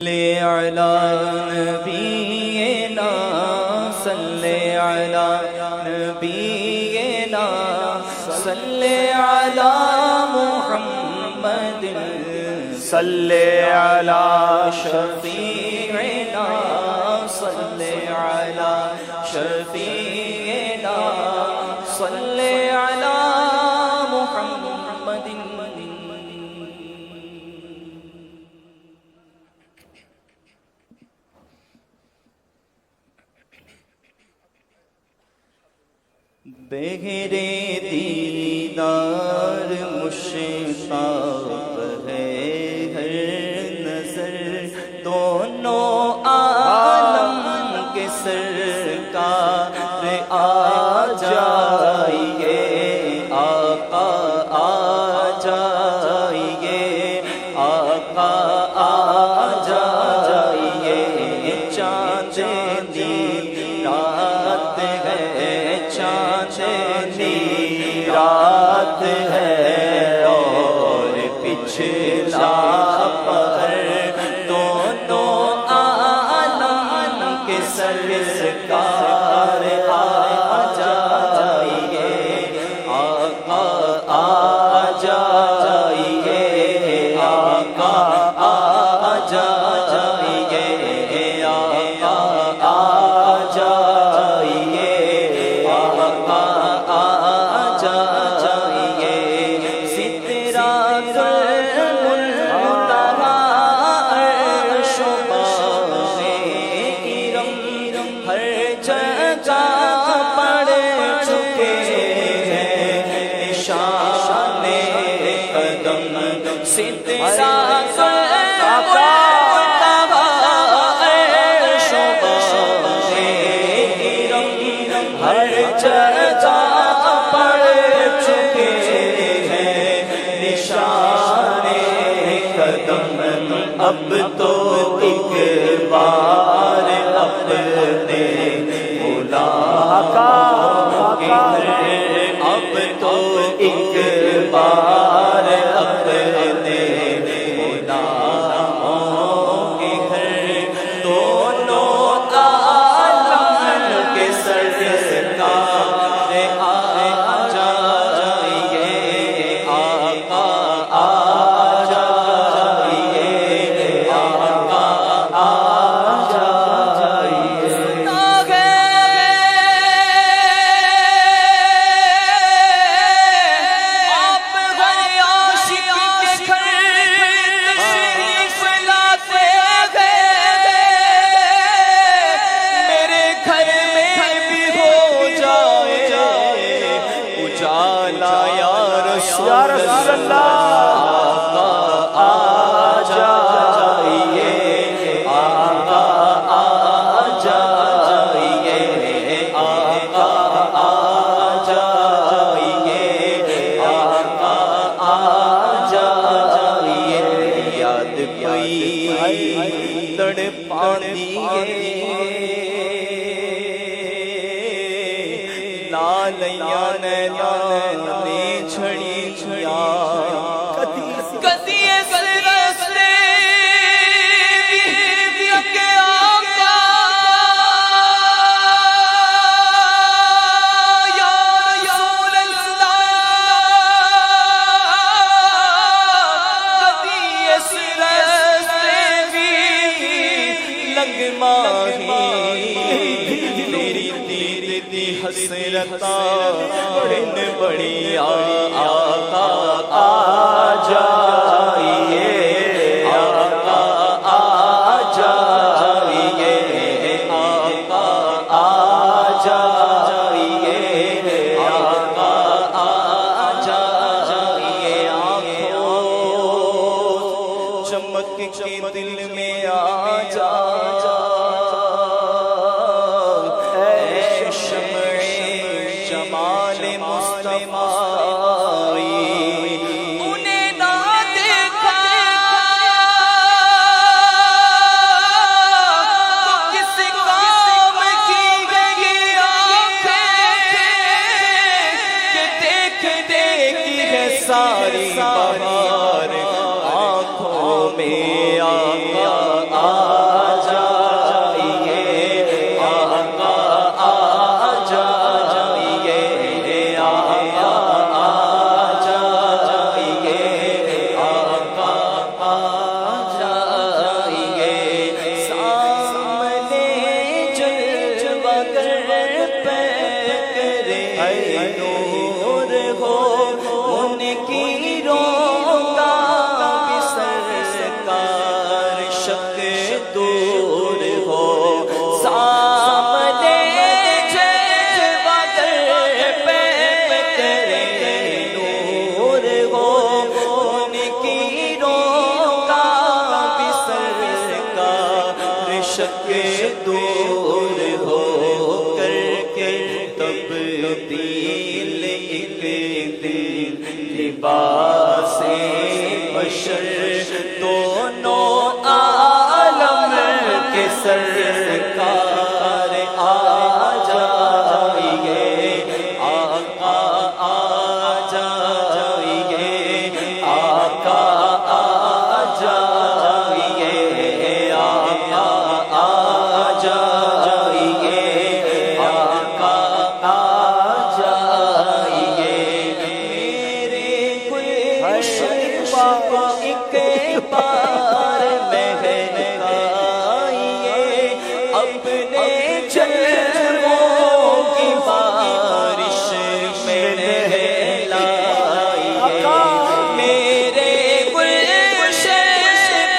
صلی علی نبینا صلی علی نبینا صلی علی محمد صلی علی شفیعنا صلی علی شفیعنا صلی علی محمد بہرے دیدار مشتاق ہے ہر نظر دونوں عالم کے سرکار آ جائیے آقا آ جائیے آقا آ جائیے چاندنی رات ہے چاندنی رات ہے اور پچھلا پہر دونوں عالم کے سرکار آ جائیے آقا آ جائیے آقا آ جائیے آقا آ جائیے آقا آ جائیے سترات المنتہا عرش و باغ کرم ہر جگہ پڑ چکے ہیں نشان قدم سترات المنتہا عرش و باغ کرم ہر جگہ پڑ چکے ہیں نشان قدم اب تو ایک بار اپنے مولا کا گھر اب تو ایک بار اپنے مولا کے گھر دونوں عالم کے سرکار آ جائیے آقا آ جائیے آقا آ جائیے آپ گھر عاشق کے گھر تشریف لاتے گئے میرے گھر میں بھی ہو جائے اجالا یا رسول اللہ آقا آ جائیے آقا آ جائیے آقا آ جائیے آقا آ جائیے یاد پئی تڑپاندیے لالیاں نے چھڑی چھڑیا کدی اس رستے کے آقا یا رسول اللہ کدی اس رستے بھی لگ ماہی تیری دید دی حسرتاں بڑن بڑی آقا آ جائیے آقا آ جائیے آقا آ جائیے آقا آ جائیے آنکھوں چمک کے دل میں آ جا جمال مصطفیٰ انہیں نہ دیکھا تو کس کام کی گئی آنکھیں کہ دیکھ دیکھی ہے ساری بہار آنکھوں میں آقا دور ہو سامنے جلوہ گر پہ کرے نور ہو ان کی روکا بھی سرکار شک دور ہو کر کے تبدیل ایک دن لباس بشر دونوں عالم کے سرکار آ جائیے آقا آ جائیے آقا آ جائیے آقا آ جائیے آقا آ جائیے میرے گلشن کو ایک بار مہکائیے اپنے جلووں کی بارش میں نہلائیے میرے گلشن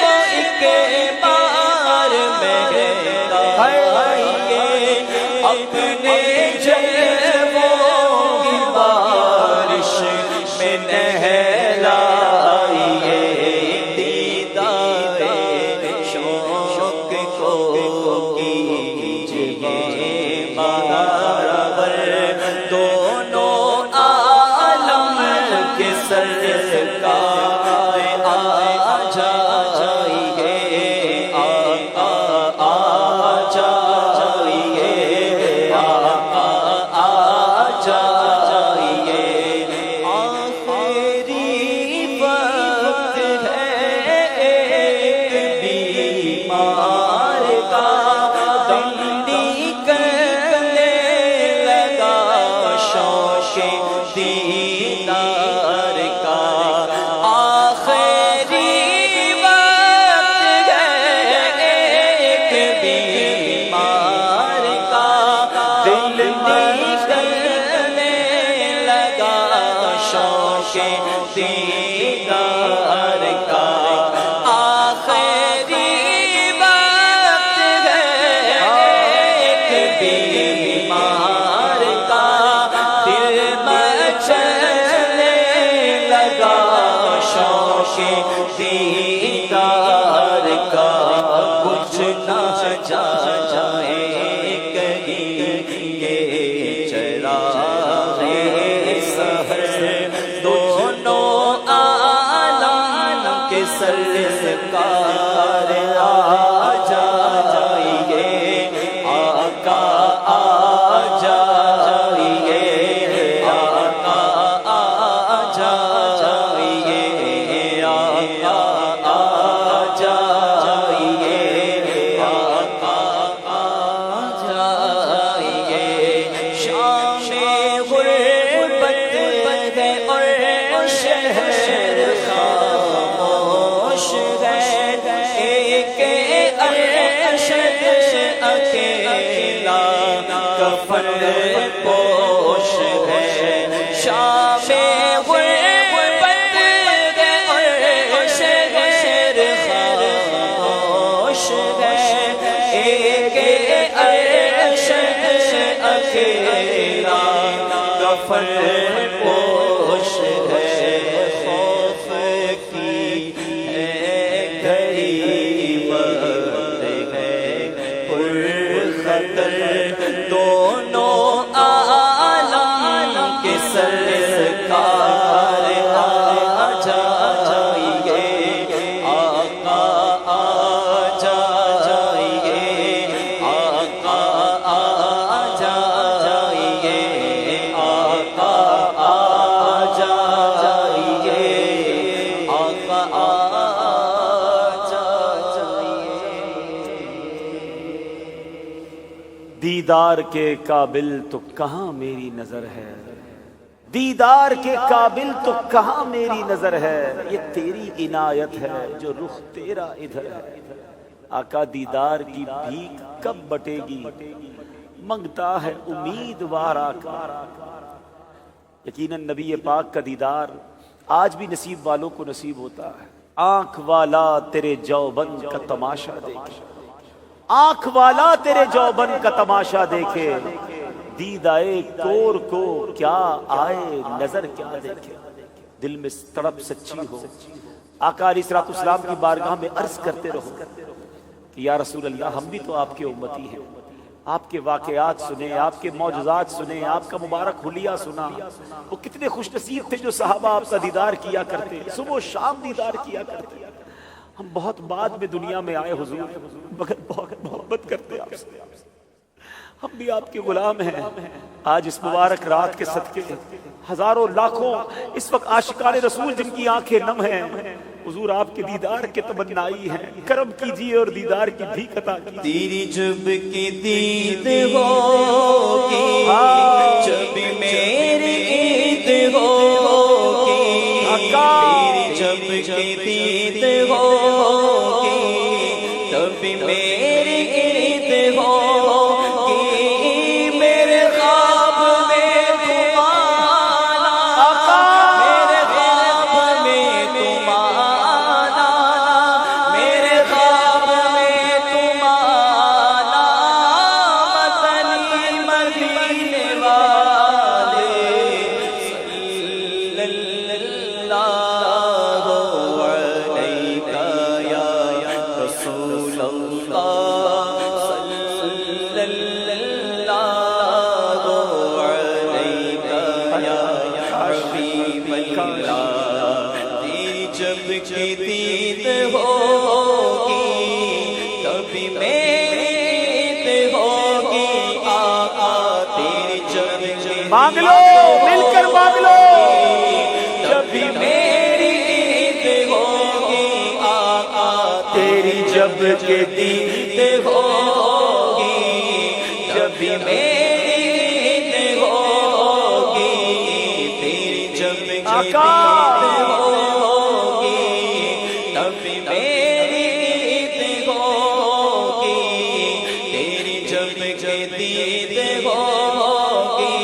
کو ایک بار مہکائیے اپنے جلووں کی بارش میں نہلائیے دیدار شوق کو کیجیے برابر دونوں عالم کے سرکار آ جائیے آقا آ جائیے آقا آ جائیے آخری وقت ہے ایک بیمار کا دم نکلنے لگا شوق دیدار کا آخری وقت ہے ایک بیمار کا دل نکلنے لگا شوق دیدار کا آخری وقت ہے ایک بیمار کا دل مچلنے لگا شوق دیدار کا کچھ نہ جائے کہیں یہ چراغ سحر دونوں عالم کے سرکار آ جائیے آقا آ جائیے آقا آ جائیے آقا آ جائیے آقا آ جائیے شام غربت ہے اور شہر خاموش ہے ایک ارشد اکیلا کفن پوش ہے شام غربت ہے اور شہر خاموش ہے ایک ارشد اکیلا کفن پوش ہے خوف کی ہے گھڑی وقت ہے پر خطر دونوں عالم کے سرکار آ جائیے آقا آ جائیے آقا آ جائیے آقا آ جائیے آقا آ جائیے دیدار کے قابل تو کہاں میری نظر ہے دیدار کے قابل تو کہاں میری نظر ہے یہ تیری عنایت ہے جو رخ تیرا ادھر ہے آقا دیدار کی بھیک کب بٹے گی منگتا ہے امیدوار آقا یقیناً نبی پاک کا دیدار آج بھی نصیب والوں کو نصیب ہوتا ہے آنکھ والا تیرے جوبن کا تماشا دیکھے، آنکھ والا تیرے جوبن کا تماشا دیکھے، دیدائے کور کو کیا آئے نظر کیا دیکھے۔ دل میں تڑپ سچی ہو، آقا علیہ الصلوۃ والسلام کی بارگاہ میں عرض کرتے رہو کہ یا رسول اللہ ہم بھی تو آپ کے امتی ہیں، آپ کے واقعات سنیں، آپ کے معجزات سنیں، آپ کا مبارک حلیہ سنا، وہ کتنے خوش نصیب تھے جو صحابہ آپ کا دیدار کیا کرتے، صبح و شام دیدار کیا کرتے۔ ہم بہت بعد میں دنیا میں آئے حضور، مگر بہت محبت کرتے آپ سے، ہم بھی آپ کے غلام ہیں۔ آج اس مبارک رات کے صدقے ہزاروں لاکھوں اس وقت عاشقان رسول جن کی آنکھیں نم ہیں، حضور آپ کے دیدار کے تمنائی ہیں، کرم کیجیے اور دیدار کی بھیک عطا کیجیے۔ تیری جب کی دید ہوگی، جب میری عید ہوگی، تیری جب کی دید ہوگی، تب میری عید ہوگی، میرے خواب میں تم آنا، میرے خواب میں تم آنا، میرے خواب میں تم آنا، مدنی مدینے والے صلی اللہ علیہ یا رسول اللہ، صلی اللہ علیہ یا حبیب اللہ۔ تیری جب کی دید ہوگی، کبھی میری عید ہوگی، آقا تیری جب کی مانگ لو، مل کر مانگ لو۔ جب میری عید ہوگی، آقا تیری جب کے دید ہوگی، جب میری عید ہوگی، تیری جب کے آقا دید ہوگی، تب میری عید ہوگی، تیری جب کے دید ہوگی،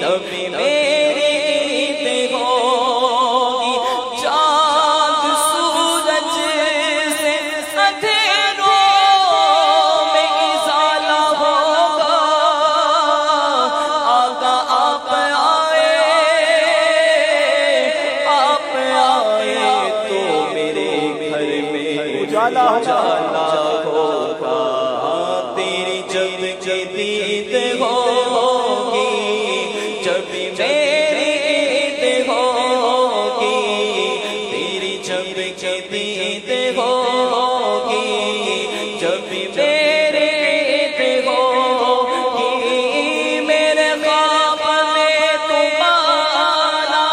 تب میری عید ہوگی۔ چاند سورج سے اندھیروں میں ازالہ ہوگا، آقا آپ آئے، آپ آئے تو میرے گھر میں اجالا ہوگا۔ تیری جب کی دید ہوگی، جب میری عید ہوگی، تیری جب کی دید ہوگی، جب میری عید ہوگی، میرے خواب میں تم آنا،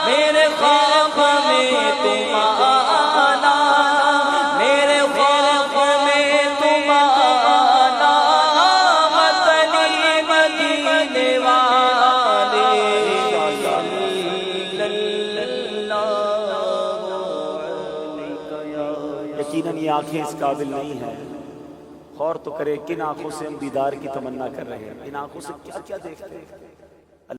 میرے خواب میں تم آنا، میرے خواب میں تم آنا، مدنی مدینے والے صلی اللہ علیہ۔ یقیناً یہ آنکھیں اس قابل نہیں ہیں، غور تو کرے کن آنکھوں سے ہم دیدار کی تمنا کر رہے ہیں، ان آنکھوں سے کیا کیا دیکھتے ہیں۔